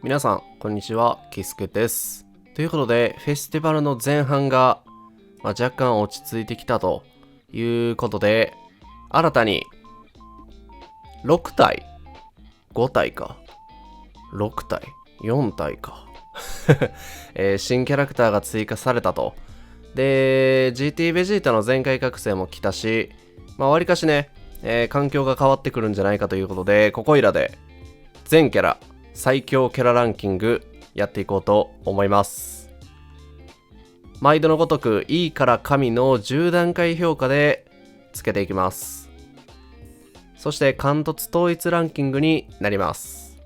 皆さん、こんにちは。キスケです。ということで、フェスティバルの前半が、若干落ち着いてきたということで、新たに6体、5体か、6体、4体か、新キャラクターが追加されたと。で、GT ベジータの全開覚醒も来たし、わりかしね、環境が変わってくるんじゃないかということで、ここいらで全キャラ最強キャラランキングやっていこうと思います。毎度のごとくいいから神の10段階評価でつけていきます。そして貫突統一ランキングになります。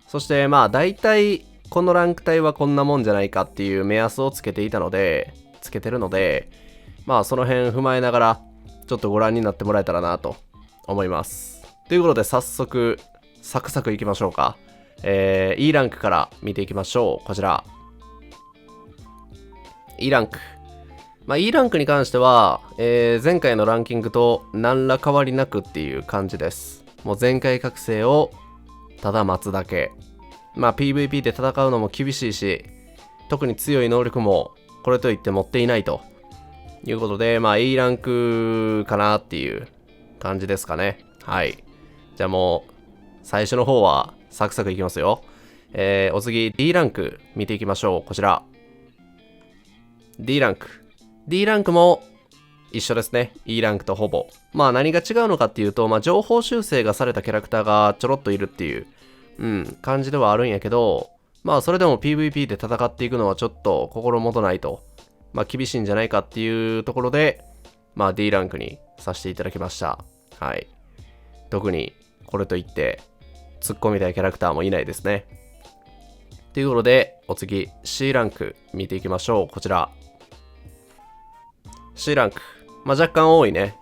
そして大体このランク帯はこんなもんじゃないかっていう目安をつけてるので、その辺踏まえながらちょっとご覧になってもらえたらなと思います。ということで早速サクサクいきましょうか。E ランクから見ていきましょう。こちら E ランク、E ランクに関しては、前回のランキングと何ら変わりなくっていう感じです。もう全開覚醒をただ待つだけ。PVP で戦うのも厳しいし、特に強い能力もこれといって持っていないということで、E ランクかなっていう感じですかね。はい。じゃあもう最初の方はサクサクいきますよ。お次 D ランク見ていきましょう。こちら D ランク。D ランクも一緒ですね。E ランクとほぼ。何が違うのかっていうと、情報修正がされたキャラクターがちょろっといるっていう、感じではあるんやけど、それでも PVP で戦っていくのはちょっと心もとないと、厳しいんじゃないかっていうところで、D ランクにさせていただきました。はい。特にこれといって突っ込みたいキャラクターもいないですね。ということで、お次 C ランク見ていきましょう。こちら C ランク、若干多いね。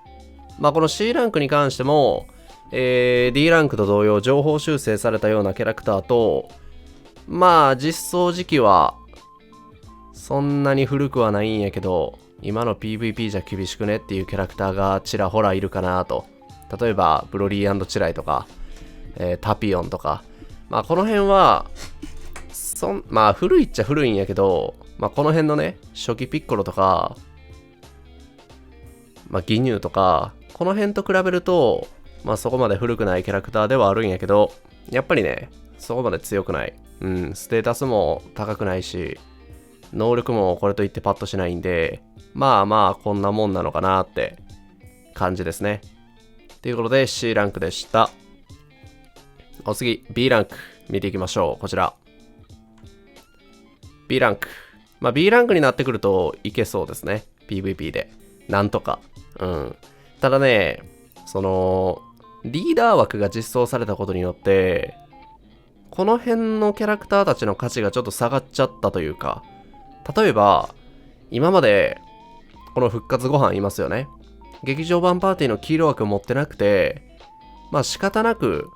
この C ランクに関しても、D ランクと同様情報修正されたようなキャラクターと、実装時期はそんなに古くはないんやけど、今の PVP じゃ厳しくねっていうキャラクターがちらほらいるかなと。例えばブロリー&チライとか、タピオンとか、この辺は古いっちゃ古いんやけど、この辺のね初期ピッコロとか、ギニューとか、この辺と比べるとそこまで古くないキャラクターではあるんやけど、やっぱりねそこまで強くない。ステータスも高くないし、能力もこれといってパッとしないんで、こんなもんなのかなって感じですね。ということで C ランクでした。お次 B ランク見ていきましょう。こちら B ランク。B ランクになってくるといけそうですね。 PVP でなんとか。ただね、そのリーダー枠が実装されたことによって、この辺のキャラクターたちの価値がちょっと下がっちゃったというか、例えば今までこの復活ご飯いますよね。劇場版パーティーの黄色枠持ってなくて、仕方なく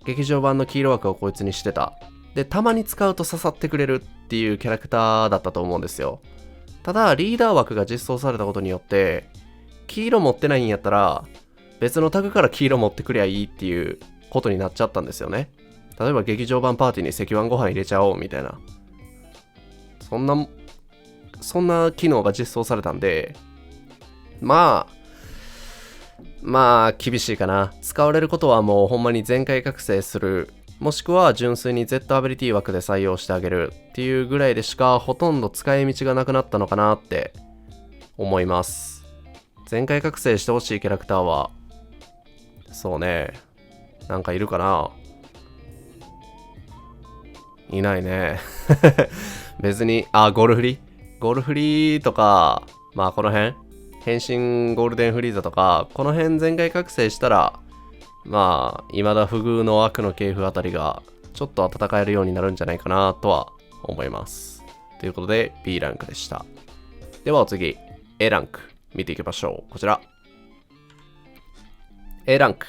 劇場版の黄色枠をこいつにしてた。で、たまに使うと刺さってくれるっていうキャラクターだったと思うんですよ。ただリーダー枠が実装されたことによって、黄色持ってないんやったら別のタグから黄色持ってくりゃいいっていうことになっちゃったんですよね。例えば劇場版パーティーに赤腕ご飯入れちゃおうみたいな、そんな機能が実装されたんで、厳しいかな。使われることはもうほんまに全開覚醒する、もしくは純粋に Z アビリティ枠で採用してあげるっていうぐらいでしかほとんど使い道がなくなったのかなって思います。全開覚醒してほしいキャラクターは、そうね、なんかいるかな。いないね。別に、ゴルフリとか、この辺変身ゴールデンフリーザとか、この辺全開覚醒したら、未だ不遇の悪の系譜あたりがちょっと戦えるようになるんじゃないかなとは思います。ということで B ランクでした。ではお次 A ランク見ていきましょう。こちら A ランク。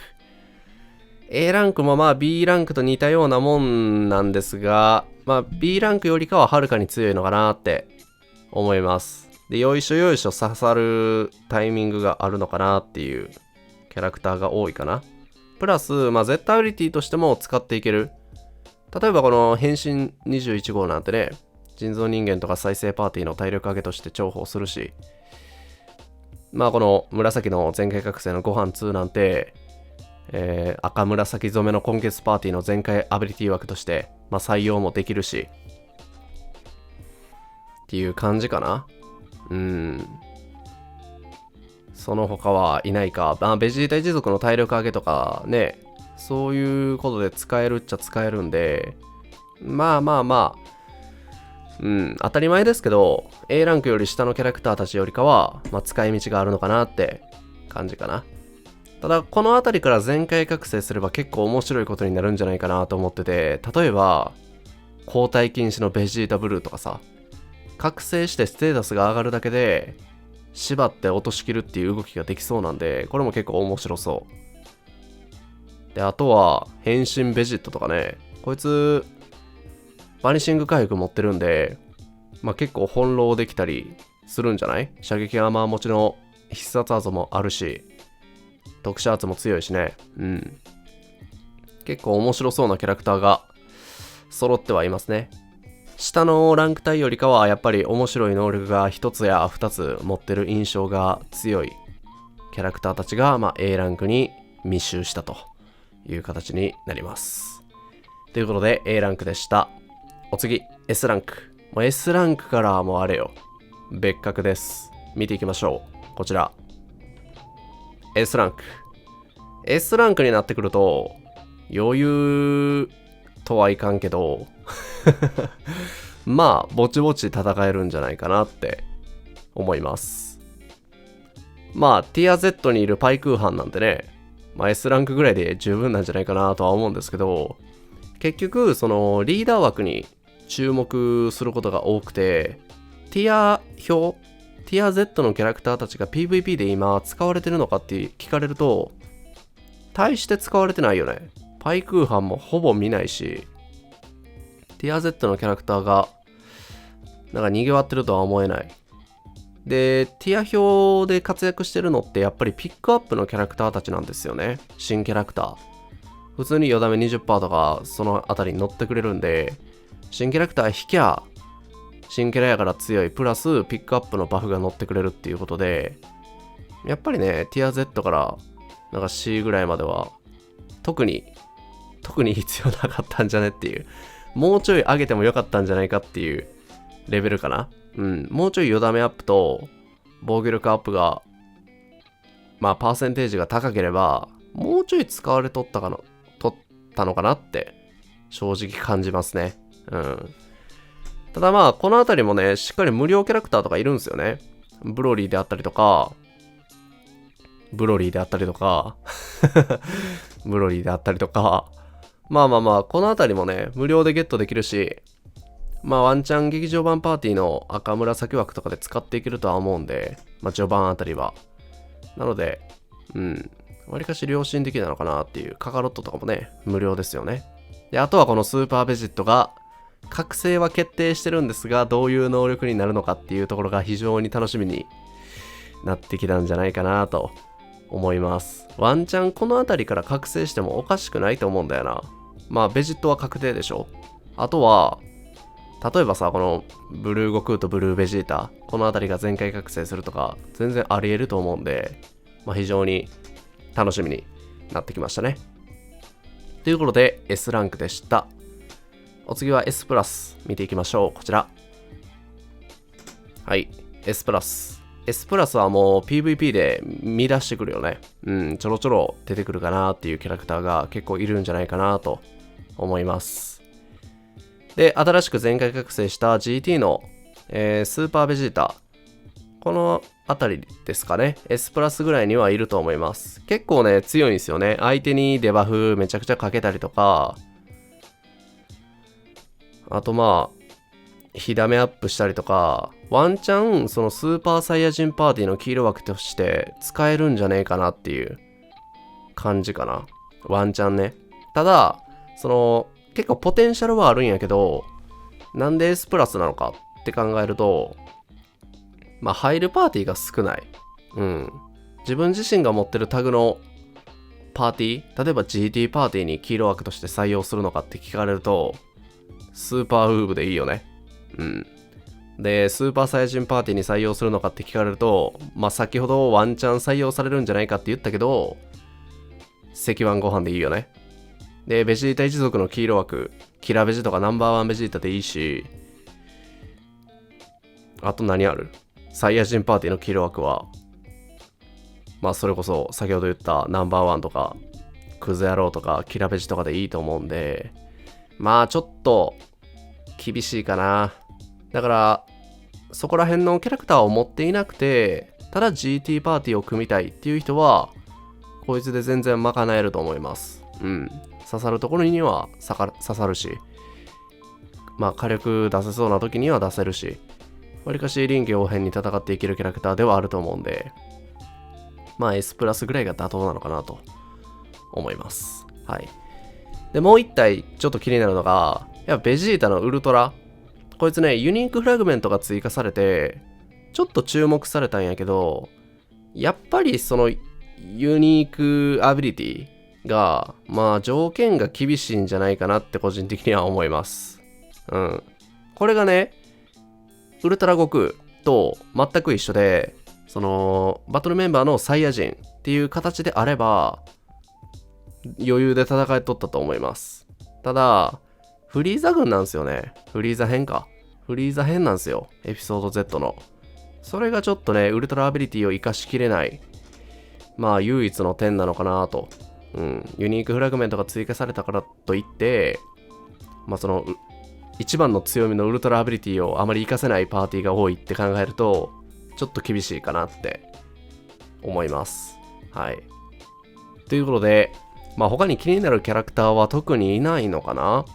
A ランクもB ランクと似たようなもんなんですが、B ランクよりかははるかに強いのかなって思います。で、よいしょよいしょ刺さるタイミングがあるのかなっていうキャラクターが多いかな。プラス、Z アビリティとしても使っていける。例えばこの変身21号なんてね、人造人間とか再生パーティーの体力上げとして重宝するし、まあこの紫の全開覚醒のご飯2なんて、赤紫染めの今月パーティーの全開アビリティ枠として、まあ、採用もできるしっていう感じかな。その他はいないか。まあ、ベジータ一族の体力上げとかね、そういうことで使えるっちゃ使えるんで、まあ、当たり前ですけど、A ランクより下のキャラクターたちよりかは、まあ、使い道があるのかなって感じかな。ただ、この辺りから全開覚醒すれば結構面白いことになるんじゃないかなと思ってて、例えば、交代禁止のベジータブルーとかさ、覚醒してステータスが上がるだけで、縛って落としきるっていう動きができそうなんで、これも結構面白そう。で、あとは、変身ベジットとかね、こいつ、バニシング回復持ってるんで、まあ結構翻弄できたりするんじゃない？射撃アーマー持ちの必殺技もあるし、特殊圧も強いしね。結構面白そうなキャラクターが揃ってはいますね。下のランク帯よりかはやっぱり面白い能力が1つや2つ持ってる印象が強いキャラクターたちが、まあ、A ランクに密集したという形になります。ということで A ランクでした。お次 S ランク。もう S ランクからはもうあれよ、別格です。見ていきましょう。こちら S ランク。 S ランクになってくると余裕とはいかんけどまあぼちぼち戦えるんじゃないかなって思います。まあティア Z にいるパイクーハンなんてね、まあ、S ランクぐらいで十分なんじゃないかなとは思うんですけど、結局そのリーダー枠に注目することが多くて、ティア Z のキャラクターたちが PVP で今使われてるのかって聞かれると、大して使われてないよね。パイクーハンもほぼ見ないし、ティア Z のキャラクターがなんか賑わってるとは思えない。で、ティア表で活躍してるのってやっぱりピックアップのキャラクターたちなんですよね。新キャラクター。普通によだめ 20% とかそのあたりに乗ってくれるんで、新キャラクター引きゃ新キャラやから強い、プラスピックアップのバフが乗ってくれるっていうことで、やっぱりね、ティア Z からなんか C ぐらいまでは特に必要なかったんじゃねっていう、もうちょい上げてもよかったんじゃないかっていうレベルかな。もうちょいよだめアップと防御力アップがまあパーセンテージが高ければもうちょい使われとったのかなって正直感じますね。ただまあこのあたりもね、しっかり無料キャラクターとかいるんですよね。ブロリーであったりとかブロリーであったりとかまあこのあたりもね無料でゲットできるし、まあワンチャン劇場版パーティーの赤紫枠とかで使っていけるとは思うんで、まあ序盤あたりは。なので、わりかし良心的なのかなっていう。カカロットとかもね、無料ですよね。で、あとはこのスーパーベジットが、覚醒は決定してるんですが、どういう能力になるのかっていうところが非常に楽しみになってきたんじゃないかなと思います。ワンチャンこのあたりから覚醒してもおかしくないと思うんだよな。まあベジットは確定でしょ。あとは、例えばさ、このブルー悟空とブルーベジータ、このあたりが全開覚醒するとか、全然あり得ると思うんで、まあ、非常に楽しみになってきましたね。ということで、S ランクでした。お次は S プラス見ていきましょう。こちら。はい、S プラス。S プラスはもう PVP で見出してくるよね。ちょろちょろ出てくるかなっていうキャラクターが結構いるんじゃないかなと思います。で、新しく全開覚醒した GT の、スーパーベジータ。このあたりですかね。S プラスぐらいにはいると思います。結構ね、強いんですよね。相手にデバフめちゃくちゃかけたりとか、あとまあ、火ダメアップしたりとか、ワンチャン、そのスーパーサイヤ人パーティーの黄色枠として使えるんじゃねえかなっていう感じかな。ワンチャンね。ただ、その、結構ポテンシャルはあるんやけど、なんで S プラスなのかって考えると、まあ入るパーティーが少ない。自分自身が持ってるタグのパーティー、例えば GT パーティーに黄色枠として採用するのかって聞かれると、スーパーウーブでいいよね。うん。で、スーパーサイヤ人パーティーに採用するのかって聞かれると、まあ先ほどワンチャン採用されるんじゃないかって言ったけど、赤飯ご飯でいいよね。で、ベジータ一族の黄色枠、キラベジとかナンバーワンベジータでいいし、あと何ある？サイヤ人パーティーの黄色枠は、まあそれこそ先ほど言ったナンバーワンとか、クズ野郎とかキラベジとかでいいと思うんで、まあちょっと厳しいかな。だからそこら辺のキャラクターを持っていなくて、ただ GT パーティーを組みたいっていう人はこいつで全然賄えると思います。うん、刺さるところには刺さるし、まあ火力出せそうな時には出せるし、わりかし臨機応変に戦っていけるキャラクターではあると思うんで、まあ S プラスぐらいが妥当なのかなと思います。はい。で、もう一体ちょっと気になるのが、やっぱベジータのウルトラ。こいつね、ユニークフラグメントが追加されて、ちょっと注目されたんやけど、やっぱりそのユニークアビリティが、まあ条件が厳しいんじゃないかなって個人的には思います。うん。これがね、ウルトラ悟空と全く一緒で、そのバトルメンバーのサイヤ人っていう形であれば余裕で戦いとったと思います。ただフリーザ軍なんですよね。フリーザ編なんですよ、エピソード Z の。それがちょっとね、ウルトラアビリティを生かしきれない、まあ唯一の点なのかなと。うん、ユニークフラグメントが追加されたからといって、まあその一番の強みのウルトラアビリティをあまり活かせないパーティーが多いって考えると、ちょっと厳しいかなって思います。はい。ということで、まあ他に気になるキャラクターは特にいないのかな？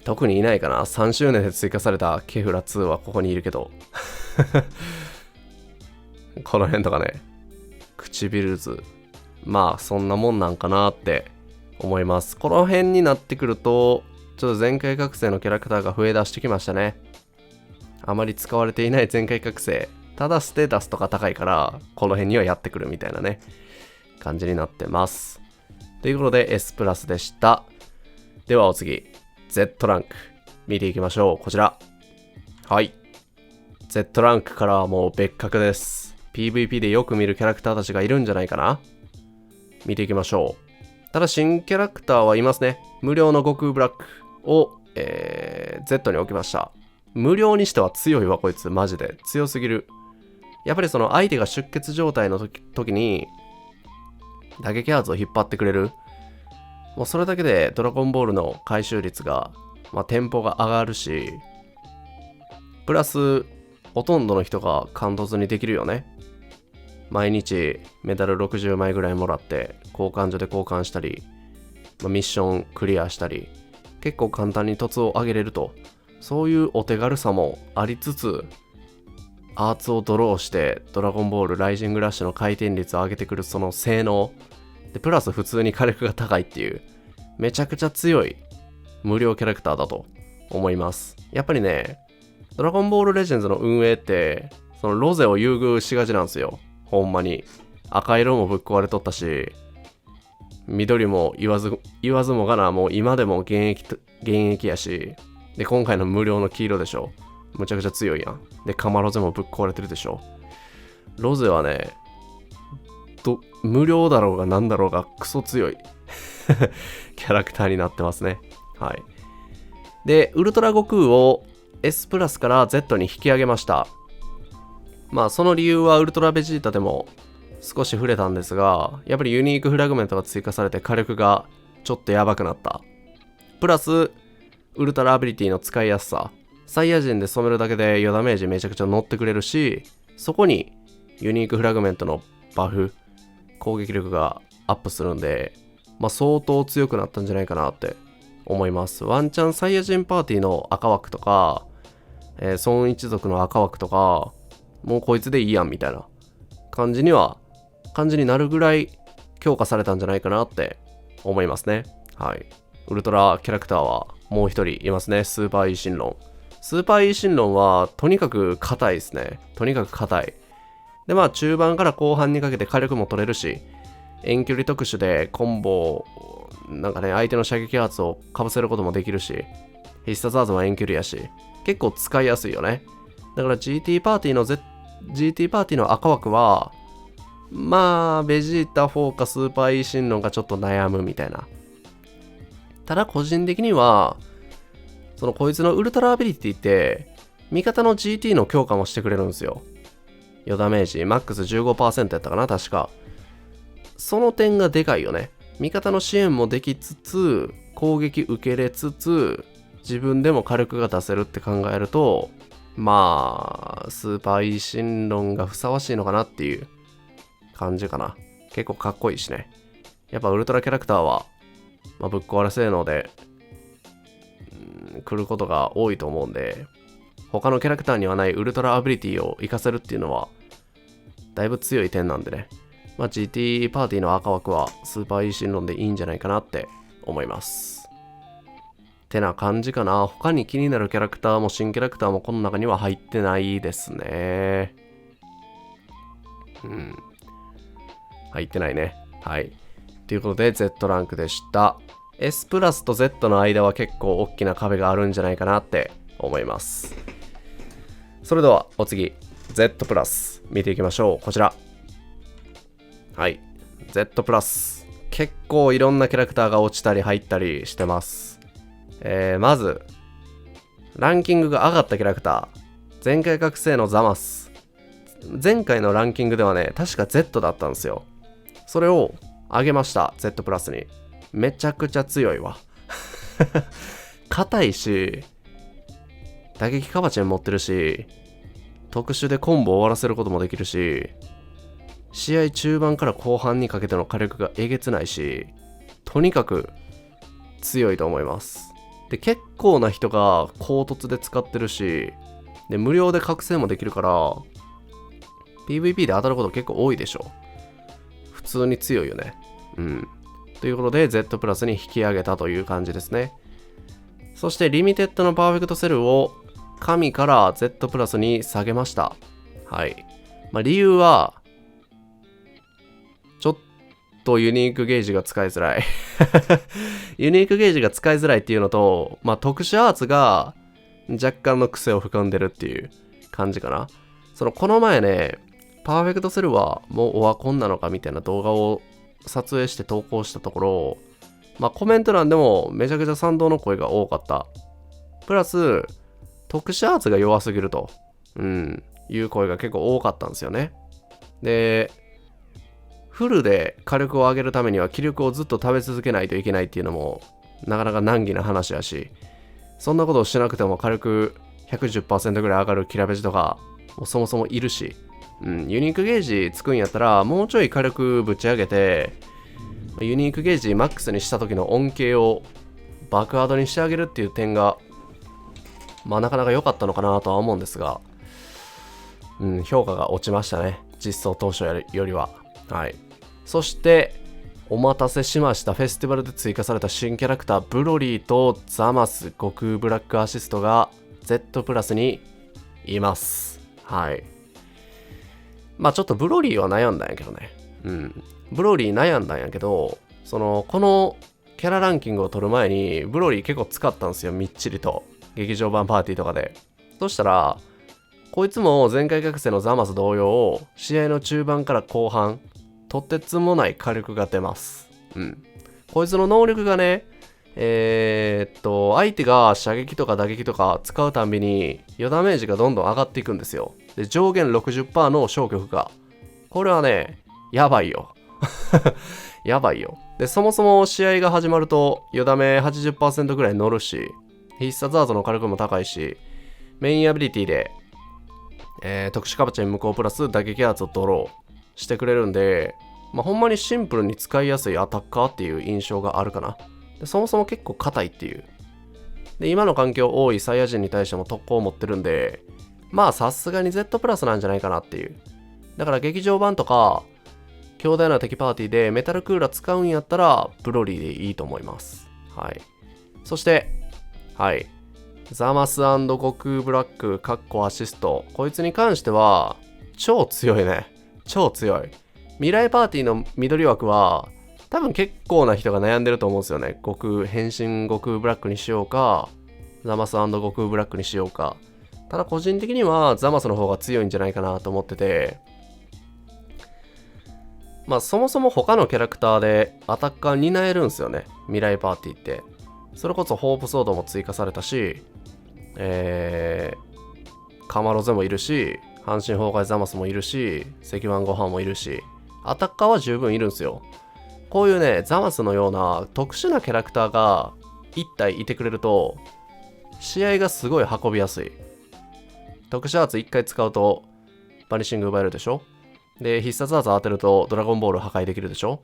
特にいないかな。3周年で追加されたケフラ2はここにいるけど。この辺とかね。唇図。まあそんなもんなんかなって思います。この辺になってくると、ちょっと全開覚醒のキャラクターが増え出してきましたね。あまり使われていない全開覚醒。ただステータスとか高いから、この辺にはやってくるみたいなね、感じになってます。ということで S プラスでした。ではお次、Z ランク見ていきましょう。こちら。はい。Z ランクからはもう別格です。PVP でよく見るキャラクターたちがいるんじゃないかな。見ていきましょう。ただ新キャラクターはいますね。無料の悟空ブラックを、Z に置きました。無料にしては強いわ、こいつ。マジで。強すぎる。やっぱりその相手が出血状態の時に、打撃圧を引っ張ってくれる。もうそれだけでドラゴンボールの回収率が、まあ、テンポが上がるし、プラス、ほとんどの人が感動にできるよね。毎日メダル60枚ぐらいもらって交換所で交換したり、ミッションクリアしたり、結構簡単に凸を上げれると、そういうお手軽さもありつつ、アーツをドローしてドラゴンボールライジングラッシュの回転率を上げてくるその性能で、プラス普通に火力が高いっていう、めちゃくちゃ強い無料キャラクターだと思います。やっぱりね、ドラゴンボールレジェンズの運営ってそのロゼを優遇しがちなんですよ。ほんまに赤色もぶっ壊れとったし、緑も言わずもがな、もう今でも現役やし、で今回の無料の黄色でしょ、むちゃくちゃ強いやん。でカマロゼもぶっ壊れてるでしょ。ロゼはね、無料だろうがなんだろうがクソ強いキャラクターになってますね。はい。でウルトラ悟空を S プラスから Z に引き上げました。まあその理由はウルトラベジータでも少し触れたんですが、やっぱりユニークフラグメントが追加されて火力がちょっとやばくなった。プラスウルトラアビリティの使いやすさ、サイヤ人で染めるだけで余ダメージめちゃくちゃ乗ってくれるし、そこにユニークフラグメントのバフ、攻撃力がアップするんで、まあ相当強くなったんじゃないかなって思います。ワンチャンサイヤ人パーティーの赤枠とか、孫一族の赤枠とか、もうこいつでいいやんみたいな感じになるぐらい強化されたんじゃないかなって思いますね。はい。ウルトラキャラクターはもう一人いますね。スーパーイーシンロン。スーパーイーシンロンはとにかく硬いですね。とにかく硬い。で、まあ中盤から後半にかけて火力も取れるし、遠距離特殊でコンボ、なんかね、相手の射撃圧をかぶせることもできるし、必殺技も遠距離やし、結構使いやすいよね。だから GT パーティーの赤枠は、まあ、ベジータ4かスーパーイーシンロンがちょっと悩むみたいな。ただ個人的には、こいつのウルトラアビリティって、味方の GT の強化もしてくれるんですよ。余ダメージ、マックス 15% やったかな、確か。その点がでかいよね。味方の支援もできつつ、攻撃受けれつつ、自分でも火力が出せるって考えると、まあ、スーパーイーシンロンがふさわしいのかなっていう感じかな。結構かっこいいしね。やっぱウルトラキャラクターは、まあ、ぶっ壊れ性能で、来ることが多いと思うんで、他のキャラクターにはないウルトラアビリティを活かせるっていうのは、だいぶ強い点なんでね。まあ、GT パーティーの赤枠はスーパーイーシンロンでいいんじゃないかなって思います。てな感じかな。他に気になるキャラクターも新キャラクターもこの中には入ってないですね。入ってないね。はい。ということで Z ランクでした。S プラスと Z の間は結構大きな壁があるんじゃないかなって思います。それではお次 Z プラス見ていきましょう。こちら。はい。Z プラス。結構いろんなキャラクターが落ちたり入ったりしてます。まず、ランキングが上がったキャラクター。前回覚醒のザマス。前回のランキングではね、確か Z だったんですよ。それを上げました。Z プラスに。めちゃくちゃ強いわ。硬いし、打撃カバチェン持ってるし、特殊でコンボを終わらせることもできるし、試合中盤から後半にかけての火力がえげつないし、とにかく強いと思います。で、結構な人が高突で使ってるし、で、無料で覚醒もできるから、PVP で当たること結構多いでしょ。普通に強いよね。ということで Z プラスに引き上げたという感じですね。そしてリミテッドのパーフェクトセルを神から Z プラスに下げました。はい。まあ理由は、ちょっとユニークゲージが使いづらい。ユニークゲージが使いづらいっていうのと、まあ特殊アーツが若干の癖を含んでるっていう感じかな。この前ね、パーフェクトセルはもうオワコンなのかみたいな動画を撮影して投稿したところ、まあコメント欄でもめちゃくちゃ賛同の声が多かった。プラス、特殊アーツが弱すぎると、いう声が結構多かったんですよね。で、フルで火力を上げるためには気力をずっと食べ続けないといけないっていうのもなかなか難儀な話やし、そんなことをしなくても火力 110% ぐらい上がるキラベジとかもそもそもいるし、ユニークゲージつくんやったらもうちょい火力ぶち上げて、ユニークゲージマックスにした時の恩恵を爆ハードにしてあげるっていう点がまあなかなか良かったのかなとは思うんですが、評価が落ちましたね。実装当初よりは。はい。そしてお待たせしました。フェスティバルで追加された新キャラクターブロリーとザマス悟空ブラックアシストが Z プラスにいます。はい。まあちょっとブロリーは悩んだんやけどね。ブロリー悩んだんやけど、このキャラランキングを取る前にブロリー結構使ったんですよ。みっちりと。劇場版パーティーとかで。そしたら、こいつも前回覚醒のザマス同様、試合の中盤から後半、とてつもない火力が出ます。こいつの能力がね、相手が射撃とか打撃とか使うたんびに余ダメージがどんどん上がっていくんですよ。で、上限 60% の消去負荷。これはね、やばいよ。やばいよ。で、そもそも試合が始まると余ダメ 80% ぐらい乗るし、必殺アートの火力も高いし、メインアビリティで、特殊カバチェン無効プラス打撃圧をドローしてくれるんで、まあ、ほんまにシンプルに使いやすいアタッカーっていう印象があるかな。で、そもそも結構硬いっていう。で、今の環境多いサイヤ人に対しても特攻を持ってるんで、まあさすがに Z プラスなんじゃないかなっていう。だから劇場版とか、強大な敵パーティーでメタルクーラー使うんやったら、ブロリーでいいと思います。はい。そして、はい。ザマス悟空ブラック、アシスト。こいつに関しては、超強いね。超強い。未来パーティーの緑枠は多分結構な人が悩んでると思うんですよね。変身悟空ブラックにしようか、ザマス&悟空ブラックにしようか。ただ個人的にはザマスの方が強いんじゃないかなと思ってて、まあそもそも他のキャラクターでアタッカー担えるんですよね、未来パーティーって。それこそホープソードも追加されたし、カマロゼもいるし、阪神崩壊ザマスもいるし、石腕ご飯もいるし、アタッカーは十分いるんですよ。こういうね、ザマスのような特殊なキャラクターが1体いてくれると、試合がすごい運びやすい。特殊アーツ1回使うと、バニッシング奪えるでしょ。で、必殺アーツ当てるとドラゴンボール破壊できるでしょ。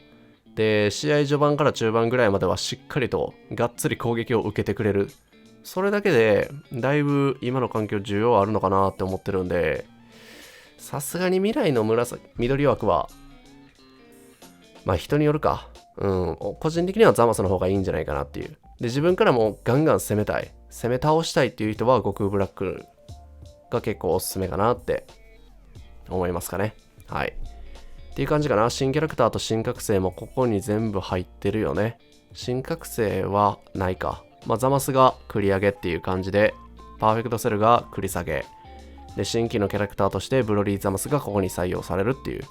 で、試合序盤から中盤ぐらいまではしっかりとがっつり攻撃を受けてくれる。それだけで、だいぶ今の環境需要あるのかなって思ってるんで、さすがに未来の緑枠は、まあ人によるか。個人的にはザマスの方がいいんじゃないかなっていう。で、自分からもガンガン攻めたい。攻め倒したいっていう人は悟空ブラックが結構おすすめかなって思いますかね。はい。っていう感じかな。新キャラクターと新覚醒もここに全部入ってるよね。新覚醒はないか。まあ、ザマスが繰り上げっていう感じで、パーフェクトセルが繰り下げ。で、新規のキャラクターとしてブロリーザマスがここに採用されるっていう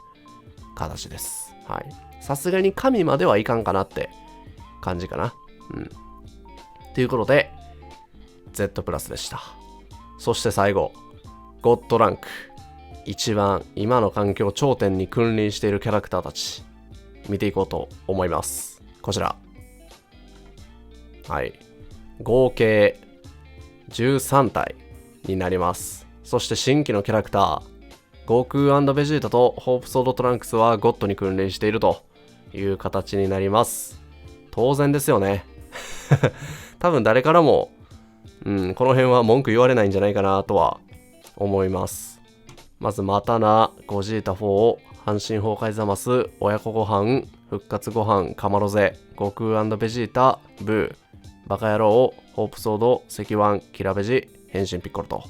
形です。はい。さすがに神まではいかんかなって感じかな。ということで、Z プラスでした。そして最後、ゴッドランク。一番今の環境頂点に君臨しているキャラクターたち、見ていこうと思います。こちら。はい。合計13体になります。そして新規のキャラクター、悟空&ベジータとホープソードトランクスはゴッドに君臨しているという形になります。当然ですよね。多分誰からも、この辺は文句言われないんじゃないかなとは思います。まずマタナ、ゴジータ4、阪神崩壊ザマス、親子ご飯、復活ご飯、カマロゼ、悟空&ベジータ、ブー、バカ野郎、ホープソード、石腕、キラベジ、変身ピッコロと、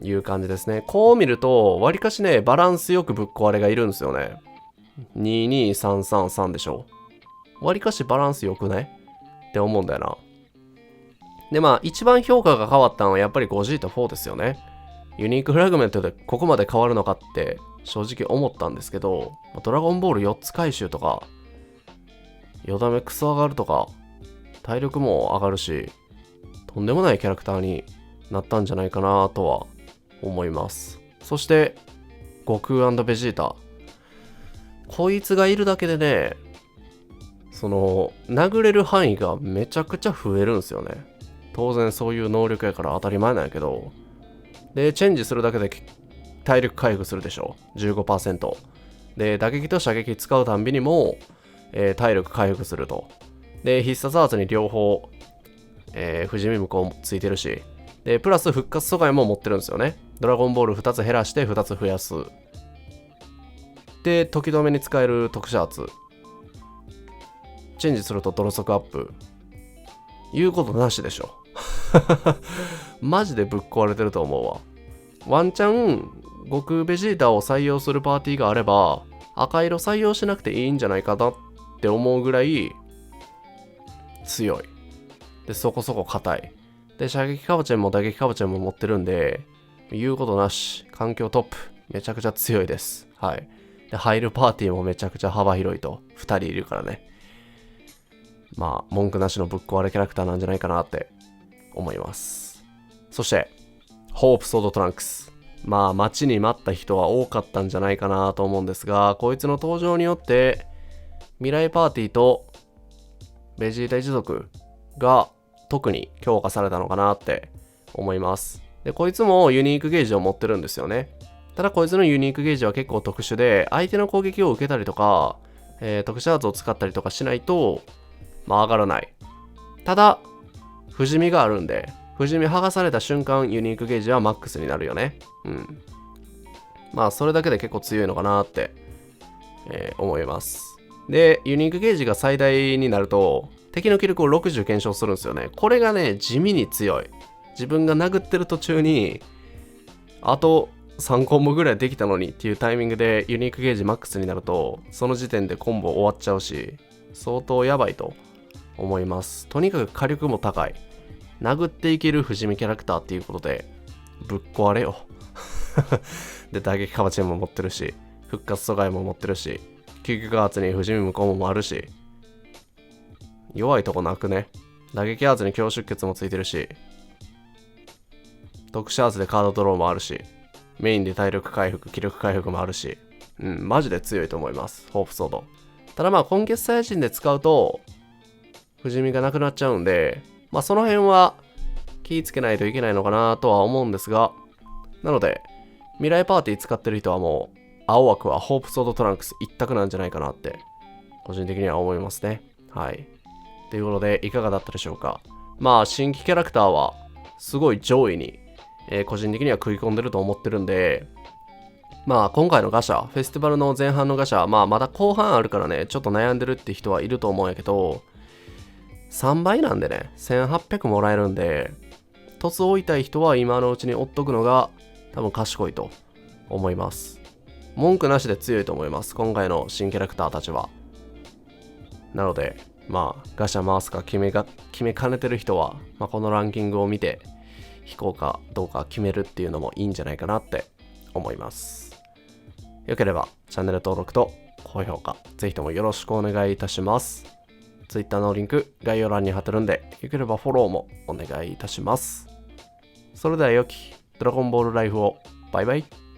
いう感じですね。こう見ると、わりかしね、バランスよくぶっ壊れがいるんですよね。22333でしょ。わりかしバランスよくないって思うんだよな。で、まあ、一番評価が変わったのはやっぱりゴジータ4ですよね。ユニークフラグメントでここまで変わるのかって正直思ったんですけど、ドラゴンボール4つ回収とか、ヨダメクソ上がるとか、体力も上がるし、とんでもないキャラクターになったんじゃないかなとは思います。そして、悟空&ベジータ。こいつがいるだけでね、殴れる範囲がめちゃくちゃ増えるんですよね。当然そういう能力やから当たり前なんやけど、で、チェンジするだけで体力回復するでしょ。15%。で、打撃と射撃使うたんびにも、体力回復すると。で、必殺アーツに両方、不死身無効もついてるし、で、プラス復活阻害も持ってるんですよね。ドラゴンボール2つ減らして2つ増やす。で、時止めに使える特殊アーツ。チェンジするとドロ速アップ。言うことなしでしょ。マジでぶっ壊れてると思うわ。ワンチャン、悟空ベジータを採用するパーティーがあれば、赤色採用しなくていいんじゃないかなって思うぐらい強い。で、そこそこ硬い。で、射撃カボチェンも打撃カボチェンも持ってるんで、言うことなし、環境トップ、めちゃくちゃ強いです。はい。で、入るパーティーもめちゃくちゃ幅広いと。2人いるからね。まあ、文句なしのぶっ壊れキャラクターなんじゃないかなって思います。そして、ホープソードトランクス。まあ、待ちに待った人は多かったんじゃないかなと思うんですが、こいつの登場によって、未来パーティーとベジータ一族が特に強化されたのかなって思います。で、こいつもユニークゲージを持ってるんですよね。ただこいつのユニークゲージは結構特殊で、相手の攻撃を受けたりとか、特殊アーツを使ったりとかしないと、まあ上がらない。ただ、不死身があるんで、不死身剥がされた瞬間、ユニークゲージはマックスになるよね。まあ、それだけで結構強いのかなって、思います。で、ユニークゲージが最大になると、敵の気力を60減少するんですよね。これがね、地味に強い。自分が殴ってる途中に、あと3コンボぐらいできたのにっていうタイミングでユニークゲージマックスになると、その時点でコンボ終わっちゃうし、相当やばいと思います。とにかく火力も高い。殴っていける不死身キャラクターっていうことで、ぶっ壊れよ。で、打撃カバチェンも持ってるし、復活阻害も持ってるし、究極アーツに不死身無効もあるし、弱いとこなくね。打撃アーツに強出血もついてるし、特殊アーツでカードドローもあるし、メインで体力回復、気力回復もあるし、マジで強いと思います。ホープソード。ただ今月最新で使うと、不死身がなくなっちゃうんで、その辺は気ぃつけないといけないのかなとは思うんですが、なので、未来パーティー使ってる人はもう、青枠はホープソードトランクス一択なんじゃないかなって、個人的には思いますね。はい。ということで、いかがだったでしょうか。新規キャラクターは、すごい上位に、個人的には食い込んでると思ってるんで、今回のガシャ、フェスティバルの前半のガシャ、まだ後半あるからね、ちょっと悩んでるって人はいると思うんやけど、3倍なんでね、1800もらえるんで、凸を置いたい人は今のうちに追っとくのが多分賢いと思います。文句なしで強いと思います、今回の新キャラクターたちは。なので、ガシャ回すか決めかねてる人は、このランキングを見て、引こうかどうか決めるっていうのもいいんじゃないかなって思います。よければチャンネル登録と高評価、ぜひともよろしくお願いいたします。Twitter のリンク概要欄に貼ってるんで、よければフォローもお願いいたします。それでは良きドラゴンボールライフを。バイバイ。